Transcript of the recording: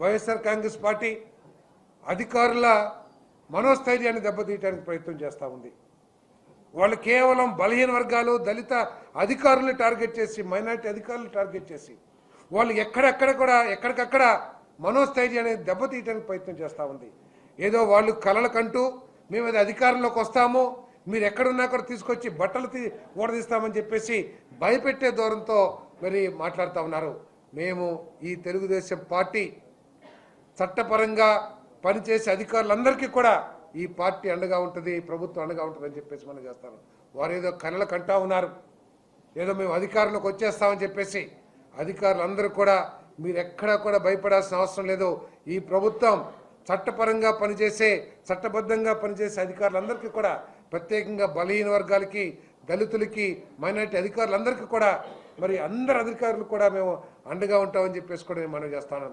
YSR Congress party అధికారుల మనోస్థైర్యాన్ని దెబ్బతీయడానికి ప్రయత్నం చేస్తూ ఉంది. వాళ్ళు కేవలం బలహీన వర్గాలు, దళిత అధికారులను టార్గెట్ చేసి, మైనారిటీ అధికారులను టార్గెట్ చేసి వాళ్ళు ఎక్కడికక్కడ మనోస్థైర్యాన్ని దెబ్బతీయడానికి ప్రయత్నం చేస్తూ ఉంది. ఏదో వాళ్ళు కలలకంటూ మేము అది అధికారంలోకి వస్తాము, మీరు ఎక్కడున్నా కూడా తీసుకొచ్చి బట్టలు ఊడదీస్తామని చెప్పేసి భయపెట్టే ధోరణితో మరి మాట్లాడుతూ ఉన్నారు. మేము ఈ తెలుగుదేశం పార్టీ చట్టపరంగా పనిచేసే అధికారులందరికీ కూడా ఈ పార్టీ అండగా ఉంటుంది, ప్రభుత్వం అండగా ఉంటుందని చెప్పేసి మనం చేస్తాను. వారు ఏదో కలలకు అంటా ఉన్నారు, ఏదో మేము అధికారంలోకి వచ్చేస్తామని చెప్పేసి. అధికారులందరూ కూడా మీరు ఎక్కడా కూడా భయపడాల్సిన అవసరం లేదు. ఈ ప్రభుత్వం చట్టపరంగా పనిచేసే, చట్టబద్ధంగా పనిచేసే అధికారులందరికీ కూడా, ప్రత్యేకంగా బలహీన వర్గాలకి, దళితులకి, మైనారిటీ అధికారులందరికీ కూడా మరి అందరు అధికారులు కూడా మేము అండగా ఉంటామని చెప్పేసి కూడా నేను మనం చేస్తాను.